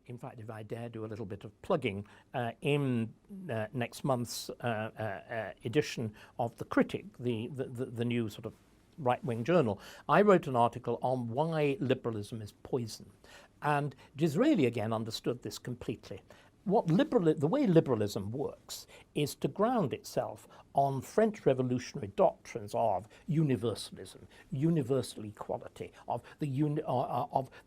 in fact, if I dare do a little bit of plugging, in next month's edition of The Critic, the new sort of right-wing journal, I wrote an article on why liberalism is poison. And Disraeli, again, understood this completely. The way liberalism works is to ground itself on French revolutionary doctrines of universalism, universal equality, of the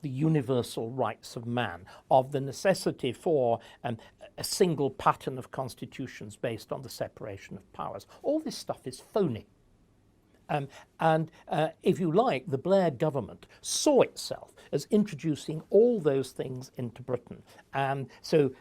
universal rights of man, of the necessity for a single pattern of constitutions based on the separation of powers. All this stuff is phony. If you like, the Blair government saw itself as introducing all those things into Britain. So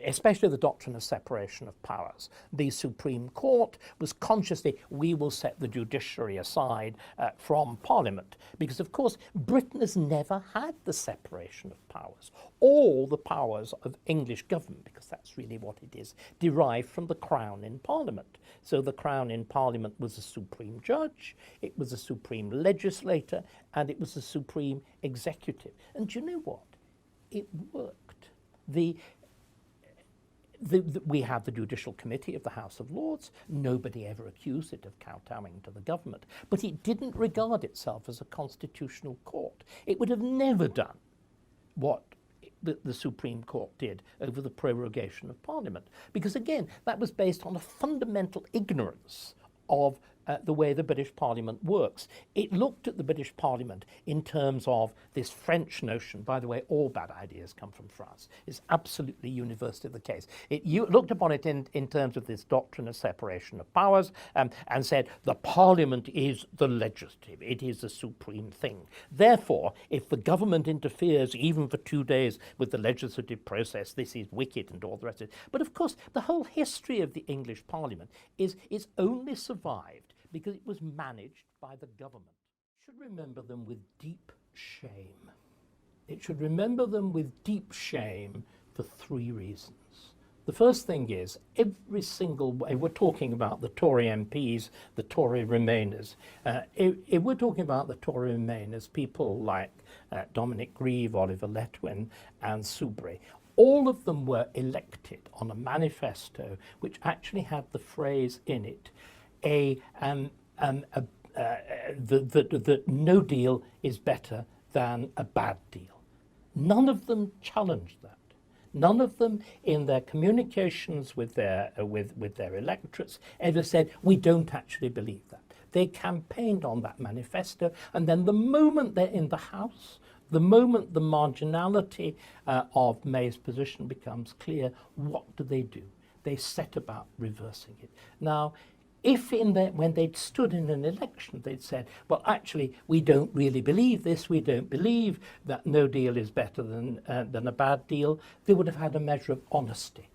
especially the doctrine of separation of powers, the Supreme Court was consciously, we will set the judiciary aside from Parliament. Because, of course, Britain has never had the separation of powers. All the powers of English government, because that's really what it is, derived from the Crown in Parliament. So the Crown in Parliament was a supreme judge, it was a supreme legislator, and it was a supreme executive. And do you know what? It worked. We have the Judicial Committee of the House of Lords. Nobody ever accused it of kowtowing to the government. But it didn't regard itself as a constitutional court. It would have never done what the Supreme Court did over the prorogation of Parliament. Because again, that was based on a fundamental ignorance of the way the British Parliament works. It looked at the British Parliament in terms of this French notion. By the way, all bad ideas come from France. It's absolutely universally the case. It looked upon it in terms of this doctrine of separation of powers and said the Parliament is the legislative. It is the supreme thing. Therefore, if the government interferes even for 2 days with the legislative process, this is wicked and all the rest of it. But of course, the whole history of the English Parliament is only survived because it was managed by the government. It should remember them with deep shame. It should remember them with deep shame for 3 reasons. The first thing is, every single way, we're talking about the Tory MPs, the Tory Remainers. If we're talking about the Tory Remainers, people like Dominic Grieve, Oliver Letwin, and Soubry, all of them were elected on a manifesto which actually had the phrase in it, that no deal is better than a bad deal. None of them challenged that. None of them, in their communications with their electorates, ever said, we don't actually believe that. They campaigned on that manifesto, and then the moment they're in the House, the moment the marginality of May's position becomes clear, what do? They set about reversing it. Now, if when they'd stood in an election, they'd said, well, actually, we don't really believe this, we don't believe that no deal is better than a bad deal, they would have had a measure of honesty.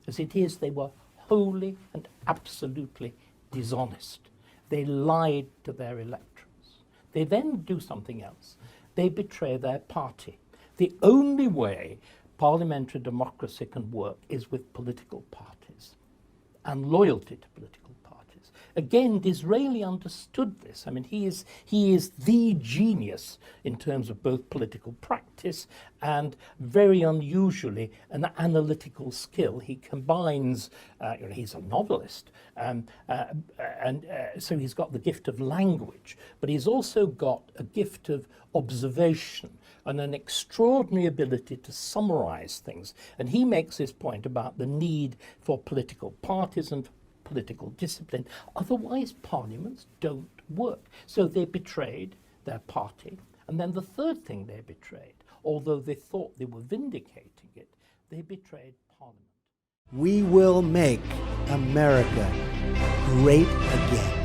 As it is, they were wholly and absolutely dishonest. They lied to their electorates. They then do something else. They betray their party. The only way parliamentary democracy can work is with political parties and loyalty to political parties. Again, Disraeli understood this. I mean, he is the genius in terms of both political practice and, very unusually, an analytical skill. He combines, he's a novelist, so he's got the gift of language, but he's also got a gift of observation and an extraordinary ability to summarize things. And he makes this point about the need for political parties and political discipline. Otherwise, parliaments don't work. So they betrayed their party. And then the third thing they betrayed, although they thought they were vindicating it, they betrayed Parliament. We will make America great again.